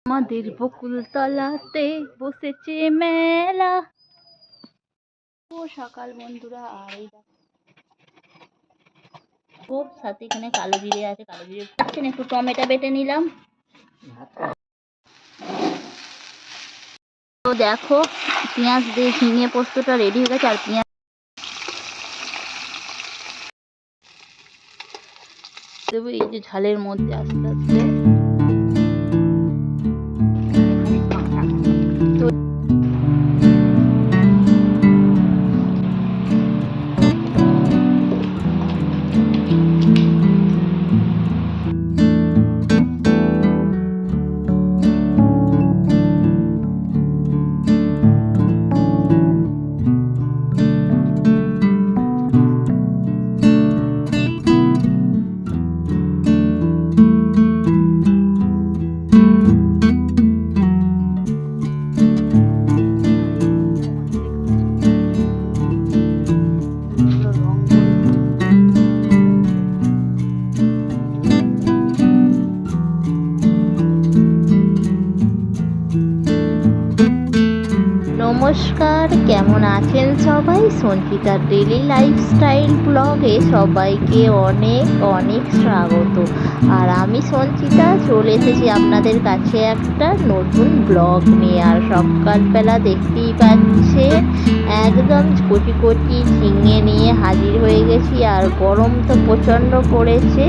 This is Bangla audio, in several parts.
আমাদের বকুলতলাতে বসেছে মেলা। ও সকাল বন্ধুরা, আর এই খুব সাথে এখানে কালো জিরে আছে, কালো জিরে পাচ্ছেন, একটু টমেটো বেটে নিলাম। তো দেখো পেঁয়াজ দিয়ে ঝিঙে পোস্তটা রেডি হয়ে গেছে। আর পেঁয়াজ দেবো এই যে ঝালের মধ্যে আস্তে আস্তে। নমস্কার, কেমন আছেন সবাই? সঞ্চিতার ডেলি লাইফস্টাইল ব্লগে সবাইকে অনেক অনেক স্বাগত। আর আমি সঞ্চিতা চলে এসেছি আপনাদের কাছে একটা নতুন ব্লগ নিয়ে। আর সকালবেলা দেখতেই পাচ্ছেন একদম কচি কচি ঝিঙে নিয়ে হাজির হয়ে গেছি। আর গরম তো প্রচণ্ড পড়েছে,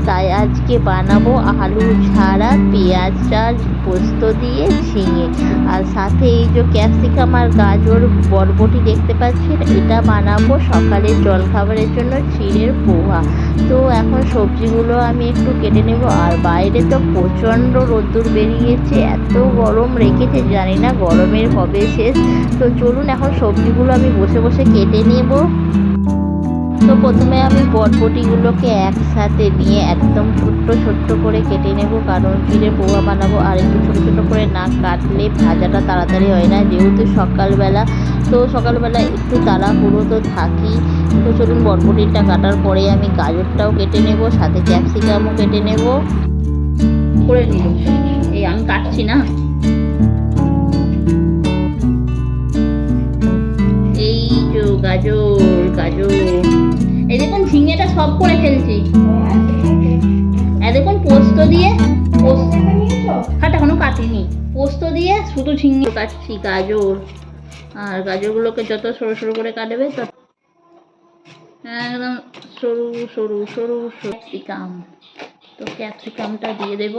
তাই আজকে বানাবো আলু ছাড়া পেঁয়াজ আর পোস্ত দিয়ে ঝিঙে। আর সাথে এই যে ক্যাপসিকাম আর গাজর বরবটি দেখতে পাচ্ছেন, এটা বানাবো সকালের জলখাবারের জন্য চিড়ের পোহা। তো এখন সবজিগুলো আমি একটু কেটে নেব। আর বাইরে তো প্রচণ্ড রোদ্দুর বেরিয়েছে, এত গরম রেখেছে, জানি না গরমের কবে শেষ। তো চলুন এখন সবজিগুলো আমি বসে বসে কেটে নেব। তো প্রথমে আমি বরবটিগুলোকে একসাথে নিয়ে একদম ছোট্ট ছোট্ট করে কেটে নেব, কারণ চিড়ে পোহা বানাবো। আর একটু ছোটো ছোটো করে না কাটলে ভাজাটা তাড়াতাড়ি হয় না, যেহেতু সকালবেলা। তো সকালবেলা একটু তাড়াহুড়ো তো থাকি। তো চলুন বরবটিটা কাটার পরে আমি গাজরটাও কেটে নেব, সাথে ক্যাপসিকামও কেটে নেব করে নিল। এই আমি কাটছি না, এই যে গাজর গাজর, এই দেখুন ঝিঙেটা সব করে ফেলছি। দেখুন পোস্ত দিয়ে, হাট এখনো কাটিনি, পোস্ত দিয়ে শুধু ঝিঙে কাটছি। গাজর, আর গাজরগুলোকে যত সরু সরু করে কাটবে তত একদম সরু সরু সরু ক্যাপসিকাম। তো ক্যাপসিকামটা দিয়ে দেব।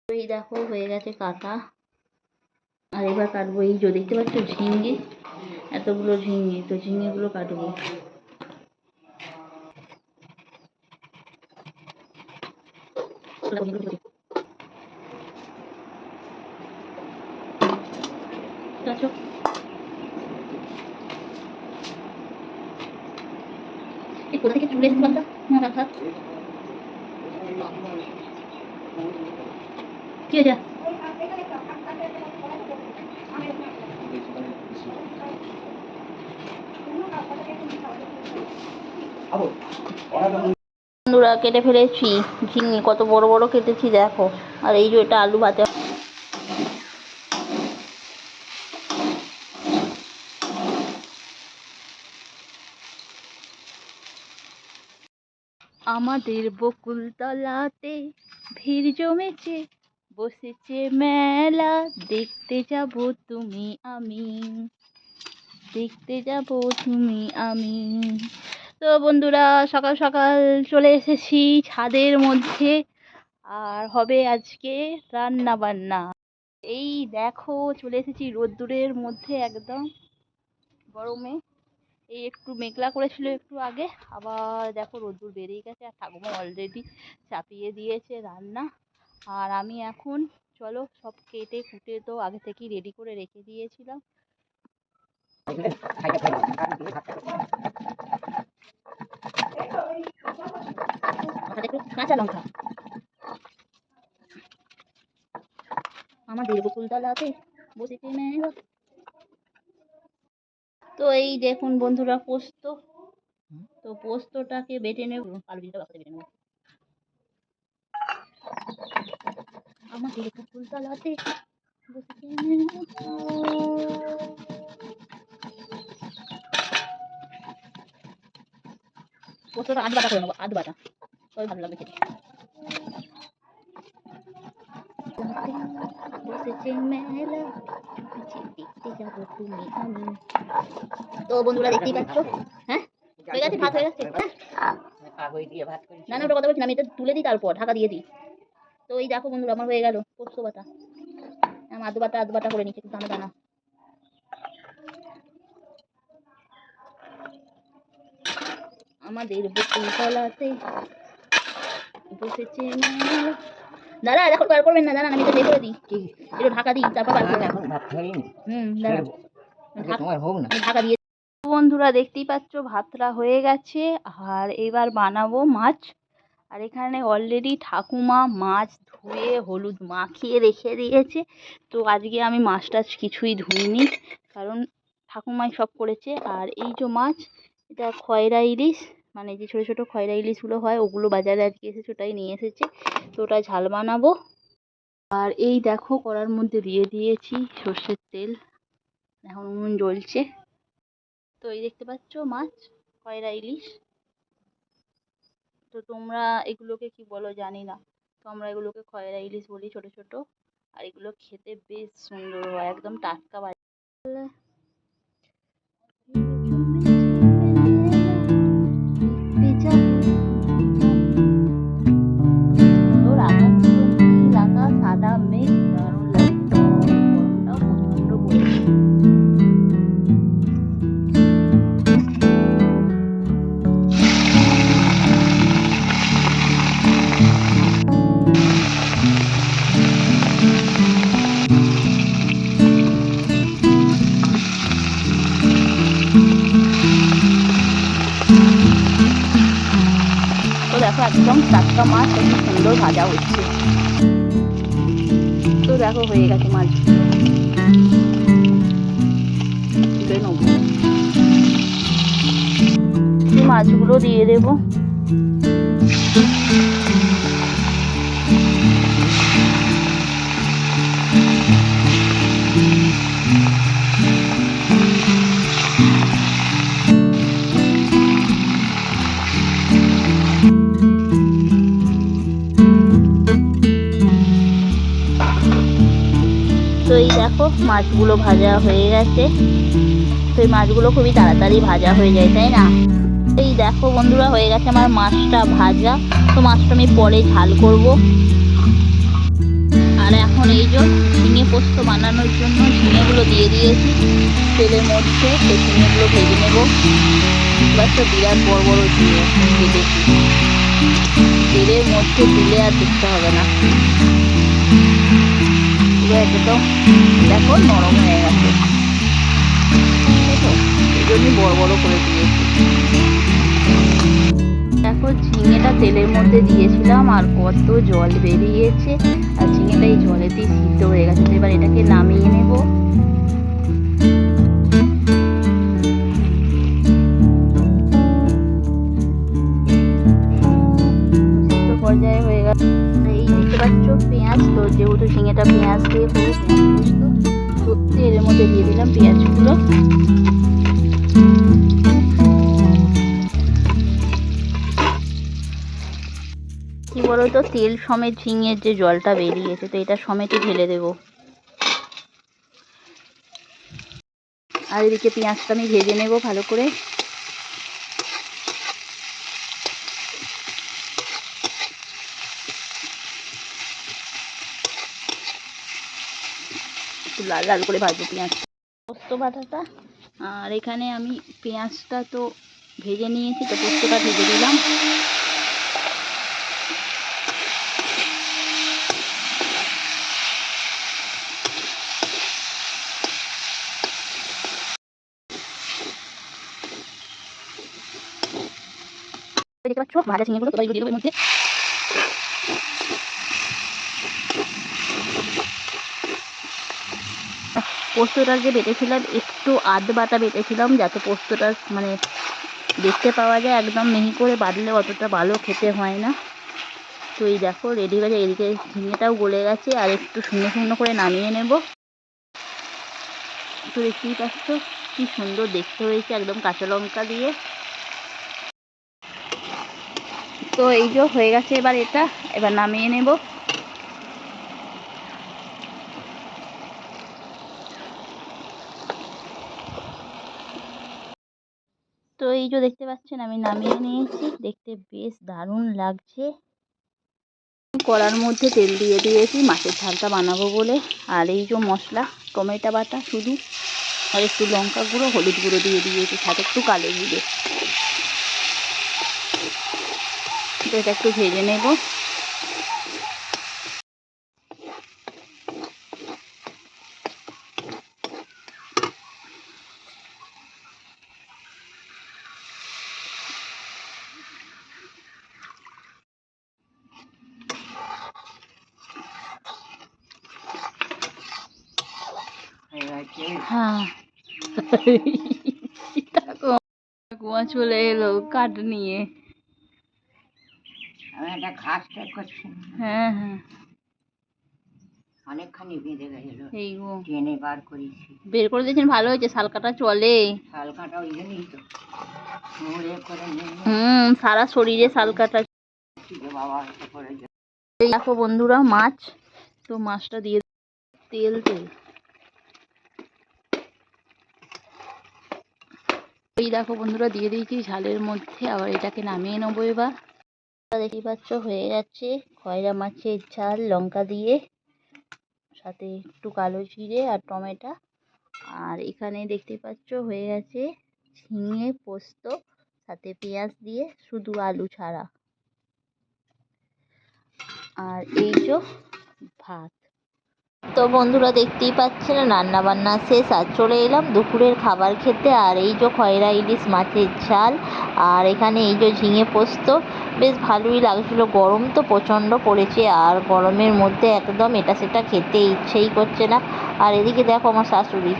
এই দেখো হয়ে গেছে কাটা। আর এবার কাটবো এই যে দেখতে পাচ্ছ ঝিঙে, এতগুলো ঝিঙে। তো ঝিঙেগুলো কাটবো। কোথা থেকে চলে এসেছে বলতো না রাখা কি আছে? বন্ধুরা কেটে ফেলেছি ঝিঙে, কত বড় বড় কেটেছি দেখো। আর এই যে এটা আলু ভাতে। আমাদের বকুলতলাতে ভিড় জমেছে, বসেছে মেলা, দেখতে যাব তুমি আমি, দেখতে যাব তুমি আমি। তো বন্ধুরা সকাল সকাল চলে এসেছি ছাদের মধ্যে। আর হবে আজকে রান্না বান্না। এই দেখো চলে এসেছি রোদ্দুরের মধ্যে, একদম গরমে। এই একটু মেঘলা করেছিল একটু আগে, আবার দেখো রোদ্দুর বেরিয়ে গেছে। আর ঠাকুমা অলরেডি চাপিয়ে দিয়েছে রান্না। আর আমি এখন চলো সব কেটে কুটে তো আগে থেকেই রেডি করে রেখে দিয়েছিলাম। কাঁচা লঙ্কা, আমাদের বকুলতলাতে বসেছে মেলা। তো এই দেখুন বন্ধুরা পোস্ত, তো পোস্তটাকে বেটে নেব, আলু দিতে বেটে নেব। আমাদের বকুলতলাতে বসেছে মেলা। পোস্তটা আধ বাটা করে নেবো, আধ বাটা, তবে ভালো লাগবে খেতে। বসেছে মেলা, দেখতে যাবো তুমি আমি। তো বন্ধুরা দেখতেই পাচ্ছ, হ্যাঁ হয়ে গেছে, ভাত হয়ে গেছে। না না ওটা কথা বলছি না, আমি এটা তুলে দিই তারপর ঢাকা দিয়ে দিই। তো এই দেখো বন্ধুরা আমার হয়ে গেল পোস্ত বাটা, আধ বাটা করে নিচ্ছি, দানা দানা। আমাদের বকুলতলাতে বসেছে মেলা। দাদা দেখো বার করবেন না, দাঁড়ান আমি এটা বের করে দিই, একটু ঢাকা দিই তারপর বার করবেন। ঢাকা দিয়ে। বন্ধুরা দেখতেই পাচ্ছ ভাতটা হয়ে গেছে, আর এবার বানাবো মাছ। আর এখানে অলরেডি ঠাকুমা মাছ ধুয়ে হলুদ মাখিয়ে রেখে দিয়েছে। তো আজকে আমি মাছ টাছ কিছুই ধুইনি, কারণ ঠাকুমাই সব করেছে। আর এই যে মাছ, এটা খয়রা ইলিশ, মানে যে ছোটো ছোটো খয়রা ইলিশগুলো হয়, ওগুলো বাজারে আজকে এসেছে, ওটাই নিয়ে এসেছে। তো ওটা ঝাল বানাবো। আর এই দেখো কড়ার মধ্যে দিয়ে দিয়েছি সর্ষের তেল, এখন উনুন জ্বলছে। তো এই দেখতে পাচ্ছ মাছ খয়রা ইলিশ। তো তোমরা এগুলোকে কি বলো জানি না, তো আমরা এগুলোকে খয়রা ইলিশ বলি, ছোট ছোট। আর এগুলো খেতে বেশ সুন্দর হয়, একদম টাটকা বাজার। সুন্দর আকাশ, নীল আকাশ, সাদা মেঘ, দারুণ লাগছে। গরমটাও প্রচন্ড পড়েছে। তো দেখো একদম টাটকা মাছ, খুব সুন্দর ভাজা হচ্ছে। তো দেখো হয়ে গেছে মাছ, মাছগুলো দিয়ে দেবো। তো এই দেখো মাছগুলো ভাজা হয়ে গেছে। তো এই মাছগুলো খুবই তাড়াতাড়ি ভাজা হয়ে যায়, তাই না? এই দেখো বন্ধুরা হয়ে গেছে আমার মাছটা ভাজা। তো মাছটা আমি পরে ঝাল করব। আর এখন এই যে ঝিঙে পোস্ত বানানোর জন্য ঝিঙেগুলো দিয়ে দিয়েছি তেলের মধ্যে। তো ঝিঙেগুলো ভেজে নেব। বাচ্চা বিরাট বড় বড় ঝিঙে কেটেছি, তেলের মধ্যে দিলে আর দেখতে হবে না, একদম দেখো নরম হয়ে গেছে। এই জন্যই বড় বড় করে দিয়েছি। দেখো ঝিঙেটা তেলের মধ্যে দিয়েছিলাম আর কত জল বেরিয়েছে, আর ঝিঙেটা এই জলেতেই সিদ্ধ হয়ে গেছে। তো এবার এটাকে নামিয়ে নেব। সিদ্ধ পর্যায়ে হয়ে গেছে। এই দেখতে পাচ্ছ পেঁয়াজ, তো যেহেতু ঝিঙেটা পেঁয়াজ দিয়ে পুরো পেঁয়াজ তো এর মধ্যে দিয়ে দিলাম পেঁয়াজগুলো। কি বলতো তেল সমেত ঝিঙের যে জলটা বেরিয়েছে, তো এটা সমেতই ঢেলে দেব। আর এদিকে পেঁয়াজটা আমি ভেজে নেব ভালো করে। একটু লাল লাল করে ভাজবো পেঁয়াজ পোস্ত বাটাটা। আর এখানে আমি পেঁয়াজটা তো ভেজে নিয়েছি, তো পোস্তটা ভেজে দিলাম। দেখতে পাচ্ছ ভাজা ঝিঙেগুলো তো দিয়ে দেবো এর মধ্যে। পোস্তটা যে বেটেছিলাম একটু আধ বাটা বেটেছিলাম, যাতে পোস্তটা মানে দেখতে পাওয়া যায়। একদম মিহি করে বাটলে অতটা ভালো খেতে হয় না। তো এই দেখো রেডি হয়ে যায়। এদিকে ঝিঙেটাও গলে গেছে, আর একটু শুকনো শুকনো করে নামিয়ে নেব। তো দেখতেই পাচ্ছ কি সুন্দর দেখতে হয়েছে, একদম কাঁচা লঙ্কা দিয়ে। তো এই যে হয়ে গেছে, এবার নামিয়ে নেব। তো এই যে দেখতে পাচ্ছেন আমি নামিয়ে নিয়েছি, দেখতে বেশ দারুণ লাগছে। কড়ার মধ্যে তেল দিয়ে দিয়েছি মাছের ঝালটা বানাবো বলে। আর এই যে মশলা, টমেটো বাটা শুধু, আর একটু লঙ্কা গুঁড়ো, হলুদ গুঁড়ো দিয়ে দিয়েছি, সাথে একটু কালো জিরে। তো এটা একটু ভেজে নেব। হ্যাঁ কুয়া চলে এলো কাঠ নিয়ে। আমি একটা ঘাস টাইপ করছি। হ্যাঁ হ্যাঁ অনেকখানি বেঁধে গেছিল, এই গো টেনে বার করেছি। বের করে দিয়েছেন, ভালো হয়েছে, শালকাটা চলে। শালকাটা ওই জন্যই তো মুড়ে করে নিয়ে সারা শরীরে শালকাটা। বাবা করে। এই দেখো বন্ধুরা মাছ, তো মাছটা দিয়ে তেল তেল এই দেখো বন্ধুরা দিয়ে দিয়েছি ঝালের মধ্যে। আবার এটাকে নামিয়ে নেবো এবার। দেখতেই পাচ্ছ হয়ে যাচ্ছে খয়রা মাছের ঝাল লঙ্কা দিয়ে, সাথে একটু কালো জিরে আর টমেটো। আর এখানে দেখতেই পাচ্ছ হয়ে গেছে ঝিঙে পোস্ত, সাথে পেঁয়াজ দিয়ে, শুধু আলু ছাড়া। আর এই যে ভাত। তো বন্ধুরা দেখতেই পাচ্ছেন রান্না বান্না শেষ, আর চলে এলাম দুপুরের খাবার খেতে। আর এই যে খয়রা ইলিশ মাছের ঝাল, আর এখানে এই যে ঝিঙে পোস্ত, বেশ ভালোই লাগছিলো। গরম তো প্রচণ্ড পড়েছে, আর গরমের মধ্যে একদম এটা সেটা খেতে ইচ্ছেই করছে না। আর এদিকে দেখো আমার শাশুড়ি,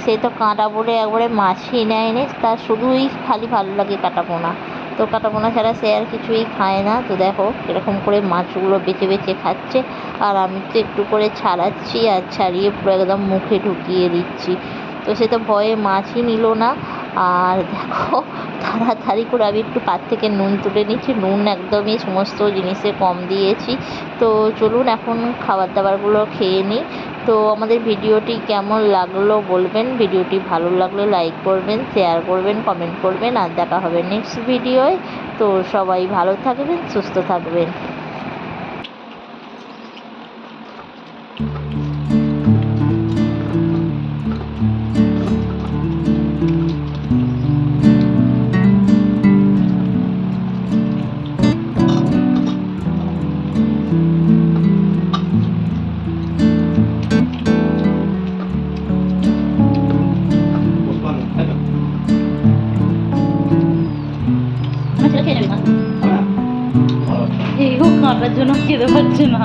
সে তো কাঁটা বলে একবারে মাছই নেয়নি, তার শুধুই খালি ভালো লাগে কাঁটা পোনা। তো কাঁটা পোনা ছাড়া সে আর কিছুই খায় না। তো দেখো এরকম করে মাছগুলো বেছে বেছে খাচ্ছে, আর আমি তো একটু করে ছাড়াচ্ছি, আর ছাড়িয়ে পুরো একদম মুখে ঢুকিয়ে দিচ্ছি। তো সে তো ভয়ে মাছই নিল না। আর দেখো তাড়াতাড়ি করে আমি একটু পাত থেকে নুন তুলে নিচ্ছি, নুন একদমই সমস্ত জিনিসে কম দিয়েছি। তো চলুন এখন খাবার দাবারগুলো খেয়ে নিই। তো আমাদের ভিডিওটি কেমন লাগলো বলবেন, ভিডিওটি ভালো লাগলে লাইক করবেন, শেয়ার করবেন, কমেন্ট করবেন। আর দেখা হবে নেক্সট ভিডিওয়। তো সবাই ভালো থাকবেন, সুস্থ থাকবেন। এই কাটার জন্য খেতে পারছে না।